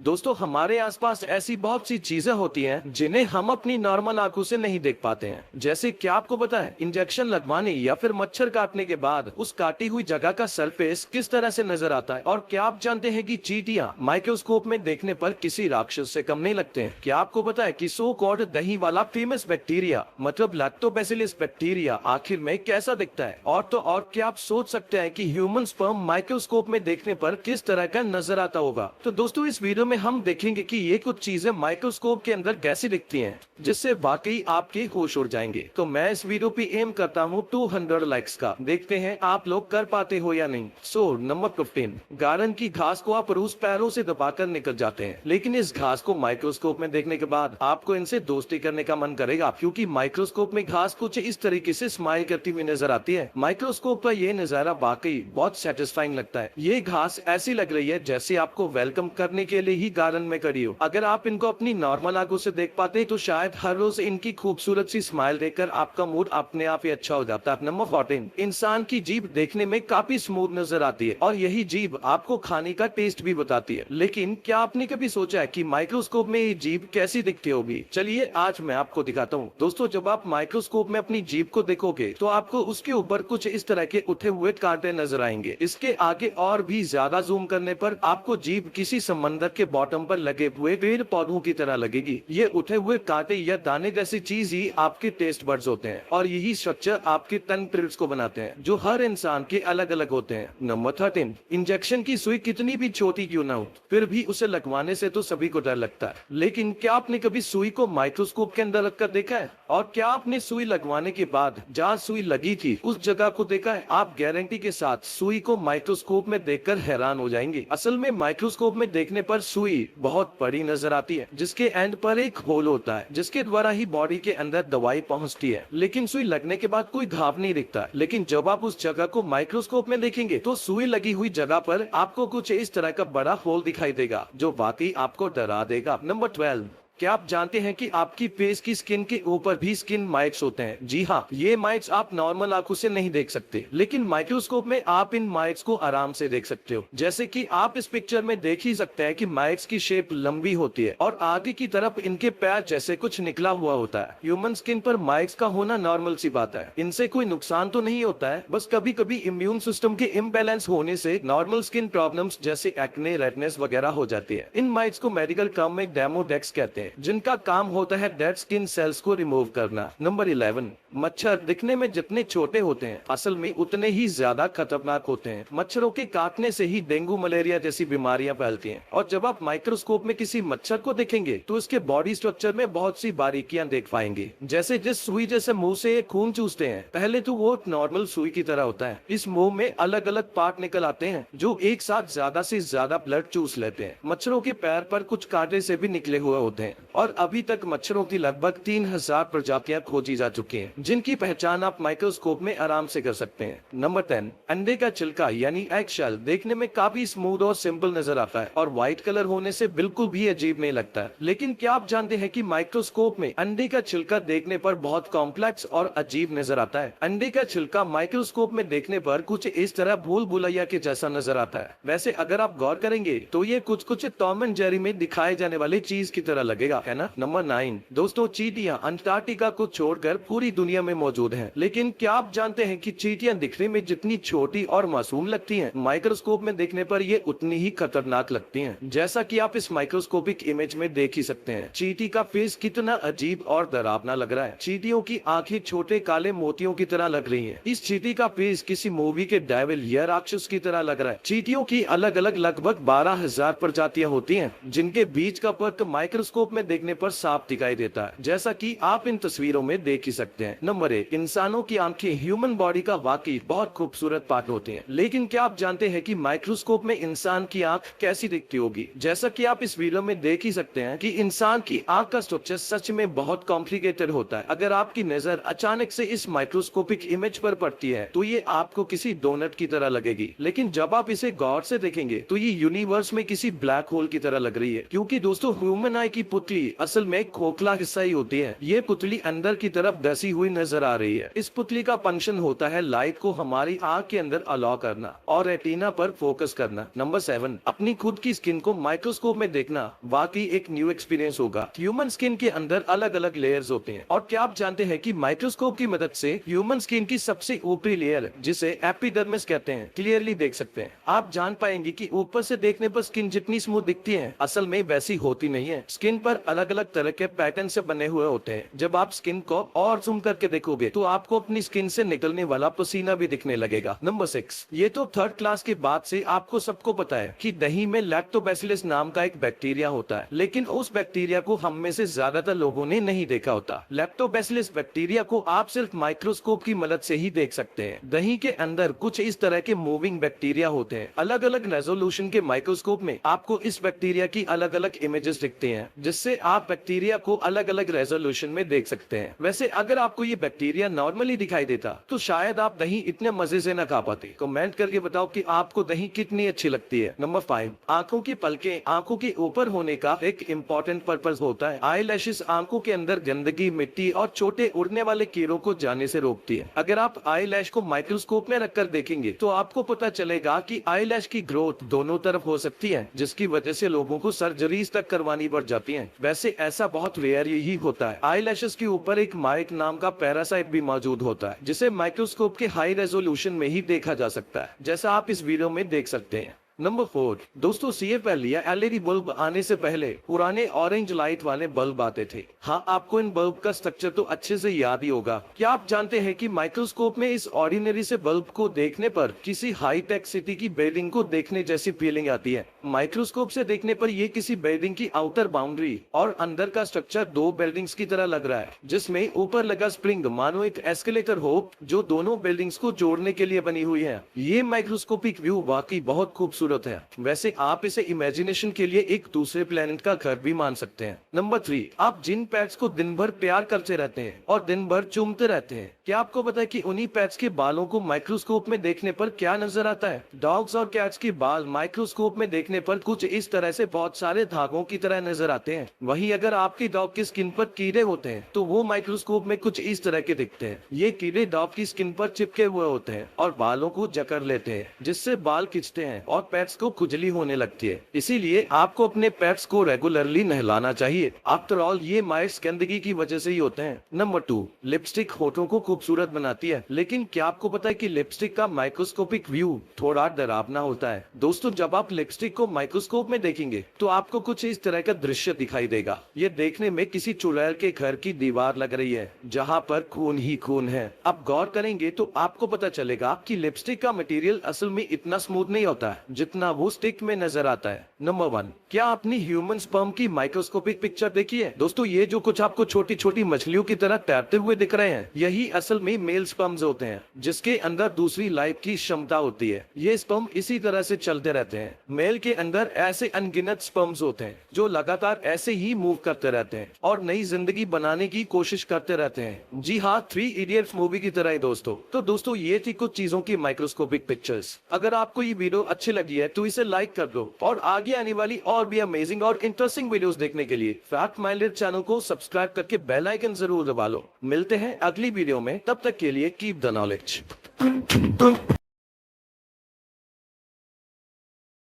दोस्तों हमारे आसपास ऐसी बहुत सी चीजें होती हैं जिन्हें हम अपनी नॉर्मल आंखों से नहीं देख पाते हैं। जैसे क्या आपको पता है इंजेक्शन लगवाने या फिर मच्छर काटने के बाद उस काटी हुई जगह का सरफेस किस तरह से नजर आता है। और क्या आप जानते हैं कि चींटियां माइक्रोस्कोप में देखने पर किसी राक्षस से कम नहीं लगते हैं। क्या आपको पता है कि सो कॉल्ड दही वाला फेमस बैक्टीरिया मतलब लैक्टोबैसिलस बैक्टीरिया आखिर में कैसा दिखता है। और तो और क्या आप सोच सकते हैं कि ह्यूमन स्पर्म माइक्रोस्कोप में देखने पर किस तरह का नजर आता होगा। तो दोस्तों इस वीडियो में हम देखेंगे कि ये कुछ चीजें माइक्रोस्कोप के अंदर कैसी दिखती हैं जिससे वाकई आपके होश उड़ जाएंगे। तो मैं इस वीडियो पे एम करता हूँ 200 लाइक्स का। देखते हैं आप लोग कर पाते हो या नहीं। सो नंबर 15, गार्डन की घास को आप रोज पैरों से दबाकर निकल जाते हैं, लेकिन इस घास को माइक्रोस्कोप में देखने के बाद आपको इनसे दोस्ती करने का मन करेगा, क्योंकि माइक्रोस्कोप में घास कुछ इस तरीके से स्माइल करती हुई नजर आती है। माइक्रोस्कोप पर यह नजारा वाकई बहुत सेटिस्फाइंग लगता है। ये घास ऐसी लग रही है जैसे आपको वेलकम करने के लिए ही गार्डन में खड़ी हो। अगर आप इनको अपनी नॉर्मल आंखों से देख पाते तो शायद हर रोज इनकी खूबसूरत सी स्माइल देखकर आपका मूड अपने आप ही अच्छा हो जाता है। नंबर 14, इंसान की जीभ देखने में काफी स्मूथ नजर आती है और यही जीभ आपको खाने का टेस्ट भी बताती है। लेकिन क्या आपने कभी सोचा है कि माइक्रोस्कोप में ये जीभ कैसी दिखती होगी? चलिए आज मैं आपको दिखाता हूँ। दोस्तों जब आप माइक्रोस्कोप में अपनी जीभ को देखोगे तो आपको उसके ऊपर कुछ इस तरह के उठे हुए कांटे नजर आएंगे। इसके आगे और भी ज्यादा जूम करने पर आपको जीभ किसी समंदर के बॉटम पर लगे हुए पेड़ पौधों की तरह लगेगी। ये उठे हुए कांटे या दाने जैसी चीज ही आपके टेस्ट बड्स होते हैं और यही स्ट्रक्चर आपके टंग प्रिल्स को बनाते हैं, जो हर इंसान के अलग अलग होते हैं। नंबर 13, इंजेक्शन की सुई कितनी भी छोटी क्यों ना हो, फिर भी उसे लगवाने से तो सभी को डर लगता है। लेकिन क्या आपने कभी सुई को माइक्रोस्कोप के अंदर रखकर देखा है? और क्या आपने सुई लगवाने के बाद जहाँ सुई लगी थी उस जगह को देखा है? आप गारंटी के साथ सुई को माइक्रोस्कोप में देखकर हैरान हो जाएंगे। असल में माइक्रोस्कोप में देखने पर सुई बहुत बड़ी नजर आती है, जिसके एंड पर एक होल होता है जिसके द्वारा ही बॉडी के अंदर दवाई पहुंचती है। लेकिन सुई लगने के बाद कोई घाव नहीं दिखता। लेकिन जब आप उस जगह को माइक्रोस्कोप में देखेंगे तो सुई लगी हुई जगह पर आपको कुछ इस तरह का बड़ा होल दिखाई देगा, जो वाकई आपको डरा देगा। नंबर 12, क्या आप जानते हैं कि आपकी फेस की स्किन के ऊपर भी स्किन माइट्स होते हैं? जी हाँ, ये माइट्स आप नॉर्मल आंखों से नहीं देख सकते, लेकिन माइक्रोस्कोप में आप इन माइट्स को आराम से देख सकते हो। जैसे कि आप इस पिक्चर में देख ही सकते हैं कि माइट्स की शेप लंबी होती है और आगे की तरफ इनके पैर जैसे कुछ निकला हुआ होता है। ह्यूमन स्किन पर माइट्स का होना नॉर्मल सी बात है। इनसे कोई नुकसान तो नहीं होता है, बस कभी कभी इम्यून सिस्टम के इम्बैलेंस होने से नॉर्मल स्किन प्रॉब्लम्स जैसे एक्ने, रेडनेस वगैरह हो जाती है। इन माइट्स को मेडिकल टर्म में डेमोडेक्स कहते हैं, जिनका काम होता है डेड स्किन सेल्स को रिमूव करना। नंबर 11, मच्छर दिखने में जितने छोटे होते हैं असल में उतने ही ज्यादा खतरनाक होते हैं। मच्छरों के काटने से ही डेंगू, मलेरिया जैसी बीमारियां फैलती हैं। और जब आप माइक्रोस्कोप में किसी मच्छर को देखेंगे तो इसके बॉडी स्ट्रक्चर में बहुत सी बारीकियां देख पाएंगे। जैसे जिस सुई जैसे मुंह से खून चूसते हैं, पहले तो वो नॉर्मल सुई की तरह होता है। इस मुंह में अलग अलग पार्ट निकल आते हैं जो एक साथ ज्यादा से ज्यादा ब्लड चूस लेते हैं। मच्छरों के पैर पर कुछ कांटे से भी निकले हुए होते हैं और अभी तक मच्छरों की लगभग 3000 प्रजातियां खोजी जा चुकी हैं, जिनकी पहचान आप माइक्रोस्कोप में आराम से कर सकते हैं। नंबर 10, अंडे का छिलका यानी एग शेल देखने में काफी स्मूथ और सिंपल नजर आता है और व्हाइट कलर होने से बिल्कुल भी अजीब नहीं लगता है। लेकिन क्या आप जानते हैं कि माइक्रोस्कोप में अंडे का छिलका देखने पर बहुत कॉम्प्लेक्स और अजीब नजर आता है। अंडे का छिलका माइक्रोस्कोप में देखने पर कुछ इस तरह भूल भुलैया के जैसा नजर आता है। वैसे अगर आप गौर करेंगे तो ये कुछ टॉम एंड जेरी में दिखाए जाने वाली चीज की तरह लगेगा, है ना। नंबर 9, दोस्तों चींटियां अंटार्कटिका को छोड़कर पूरी दुनिया में मौजूद हैं। लेकिन क्या आप जानते हैं कि चींटियां दिखने में जितनी छोटी और मासूम लगती हैं, माइक्रोस्कोप में देखने पर ये उतनी ही खतरनाक लगती हैं। जैसा कि आप इस माइक्रोस्कोपिक इमेज में देख ही सकते हैं, चींटी का फेस कितना अजीब और डरावना लग रहा है। चींटियों की आंखें छोटे काले मोतियों की तरह लग रही है। इस चींटी का फेस किसी मूवी के डेविल या राक्षस की तरह लग रहा है। चींटियों की अलग अलग लगभग 12,000 प्रजातियां होती हैं, जिनके बीच का फर्क माइक्रोस्कोप में देखने पर साफ दिखाई देता है, जैसा कि आप इन तस्वीरों में देख ही सकते हैं। नंबर 1, इंसानों की आंखें ह्यूमन बॉडी का वाकई बहुत खूबसूरत पार्ट होते हैं। लेकिन क्या आप जानते हैं कि माइक्रोस्कोप में इंसान की आंख कैसी दिखती होगी? जैसा कि आप इस वीडियो में देख ही सकते हैं कि इंसान की आंख का स्ट्रक्चर सच में बहुत कॉम्प्लिकेटेड होता है। अगर आपकी नजर अचानक से इस माइक्रोस्कोपिक इमेज पर पड़ती है तो ये आपको किसी डोनट की तरह लगेगी, लेकिन जब आप इसे गौर से देखेंगे तो ये यूनिवर्स में किसी ब्लैक होल की तरह लग रही है। क्योंकि दोस्तों ह्यूमन आई की पुतली असल में खोखला हिस्सा ही होती है। ये पुतली अंदर की तरफ धसी हुई नजर आ रही है। इस पुतली का फंक्शन होता है लाइट को हमारी आंख के अंदर अलाउ करना और रेटिना पर फोकस करना। नंबर 7, अपनी खुद की स्किन को माइक्रोस्कोप में देखना वाकई एक न्यू एक्सपीरियंस होगा। ह्यूमन स्किन के अंदर अलग अलग लेयर्स होते हैं और क्या आप जानते हैं कि माइक्रोस्कोप की मदद से ह्यूमन स्किन की सबसे ऊपरी लेयर, जिसे एपिडर्मिस कहते हैं, क्लियरली देख सकते हैं। आप जान पाएंगे कि ऊपर से देखने पर स्किन जितनी स्मूथ दिखती है, असल में वैसी होती नहीं है। स्किन पर अलग अलग तरह के पैटर्न से बने हुए होते हैं। जब आप स्किन को और जूम करके देखोगे तो आपको अपनी स्किन से निकलने वाला पसीना भी दिखने लगेगा। नंबर 6, ये तो थर्ड क्लास के बाद से आपको सबको पता है कि दही में लैक्टोबैसिलस नाम का एक बैक्टीरिया होता है, लेकिन उस बैक्टीरिया को हम में से ज्यादातर लोगों ने नहीं देखा होता। लैक्टोबैसिलस बैक्टीरिया को आप सिर्फ माइक्रोस्कोप की मदद से ही देख सकते हैं। दही के अंदर कुछ इस तरह के मूविंग बैक्टीरिया होते हैं। अलग अलग रेजोल्यूशन के माइक्रोस्कोप में आपको इस बैक्टीरिया की अलग अलग इमेजेस दिखते हैं, जिससे आप बैक्टीरिया को अलग अलग रेजोल्यूशन में देख सकते हैं। वैसे अगर आपको ये बैक्टीरिया नॉर्मली दिखाई देता तो शायद आप दही इतने मजे से न खा पाते। कमेंट करके बताओ कि आपको दही कितनी अच्छी लगती है। नंबर 5, आंखों की पलकें आंखों के ऊपर होने का एक इम्पोर्टेंट पर्पज होता है। आई लैशेस आंखों के अंदर गंदगी, मिट्टी और छोटे उड़ने वाले कीड़ों को जाने से रोकती है। अगर आप आई लैश को माइक्रोस्कोप में रखकर देखेंगे तो आपको पता चलेगा कि आई लैश की ग्रोथ दोनों तरफ हो सकती है, जिसकी वजह से लोगों को सर्जरीज तक करवानी पड़ जाती है। वैसे ऐसा बहुत रेयर ही होता है। आई लैशेस के ऊपर एक माइट नाम का पैरासाइट भी मौजूद होता है, जिसे माइक्रोस्कोप के हाई रेजोल्यूशन में ही देखा जा सकता है, जैसा आप इस वीडियो में देख सकते हैं। नंबर 4, दोस्तों CFL या एलईडी बल्ब आने से पहले पुराने ऑरेंज लाइट वाले बल्ब आते थे। हाँ, आपको इन बल्ब का स्ट्रक्चर तो अच्छे से याद ही होगा। क्या आप जानते हैं कि माइक्रोस्कोप में इस ऑर्डिनरी से बल्ब को देखने पर किसी हाई टेक सिटी की बिल्डिंग को देखने जैसी फीलिंग आती है। माइक्रोस्कोप से देखने पर ये किसी बिल्डिंग की आउटर बाउंड्री और अंदर का स्ट्रक्चर दो बिल्डिंग्स की तरह लग रहा है, जिसमें ऊपर लगा स्प्रिंग मानो एक एस्केलेटर हो जो दोनों बिल्डिंग्स को जोड़ने के लिए बनी हुई है। ये माइक्रोस्कोपिक व्यू वाकई बहुत खूबसूरत है। वैसे आप इसे इमेजिनेशन के लिए एक दूसरे प्लेनेट का घर भी मान सकते हैं। नंबर 3, आप जिन पेट्स को दिन भर प्यार करते रहते हैं और दिन भर चूमते रहते हैं, क्या आपको पता है कि उन्हीं पेट्स के बालों को माइक्रोस्कोप में देखने पर क्या नजर आता है? डॉग्स और कैट्स के बाल माइक्रोस्कोप में देखने पर कुछ इस तरह से बहुत सारे धागों की तरह नजर आते हैं। वहीं अगर आपकी डॉग की स्किन पर कीड़े होते हैं तो वो माइक्रोस्कोप में कुछ इस तरह के दिखते हैं। ये कीड़े डॉग की स्किन पर चिपके हुए होते हैं और बालों को जकड़ लेते हैं, जिससे बाल खिंचते हैं और पेट्स को खुजली होने लगती है। इसीलिए आपको अपने पेट्स को रेगुलरली नहलाना चाहिए। आफ्टर ऑल ये माइट्स गंदगी की वजह से ही होते हैं। नंबर 2, लिपस्टिक होठों को खूबसूरत बनाती है, लेकिन क्या आपको पता है कि लिपस्टिक का माइक्रोस्कोपिक व्यू थोड़ा डरावना होता है? दोस्तों, जब आप लिपस्टिक को माइक्रोस्कोप में देखेंगे तो आपको कुछ इस तरह का दृश्य दिखाई देगा। ये देखने में किसी चुड़ैल के घर की दीवार लग रही है, जहाँ पर खून ही खून है। अब गौर करेंगे तो आपको पता चलेगा कि लिपस्टिक का मटेरियल असल में इतना स्मूथ नहीं होता जितना वो स्टिक में नजर आता है। नंबर 1, क्या आपने ह्यूमन स्पर्म की माइक्रोस्कोपिक पिक्चर देखी है? दोस्तों, ये जो कुछ आपको छोटी छोटी मछलियों की तरह तैरते हुए दिख रहे हैं, यही असल में मेल स्पर्म्स होते हैं, जिसके अंदर दूसरी लाइफ की क्षमता होती है। ये स्पर्म इसी तरह से चलते रहते हैं। मेल के अंदर ऐसे अनगिनत स्पर्म्स होते हैं जो लगातार ऐसे ही मूव करते रहते हैं और नई जिंदगी बनाने की कोशिश करते रहते हैं। जी हाँ, 3 इडियट्स मूवी की तरह ही दोस्तों। तो दोस्तों, ये थी कुछ चीजों की माइक्रोस्कोपिक पिक्चर्स। अगर आपको ये वीडियो अच्छी लगी है तो इसे लाइक कर दो और आगे आने वाली और भी अमेजिंग और इंटरेस्टिंग वीडियोस देखने के लिए फैक्ट माइंडेड चैनल को सब्सक्राइब करके बेल आइकन जरूर दबा लो। मिलते हैं अगली वीडियो में, तब तक के लिए कीप द नॉलेज।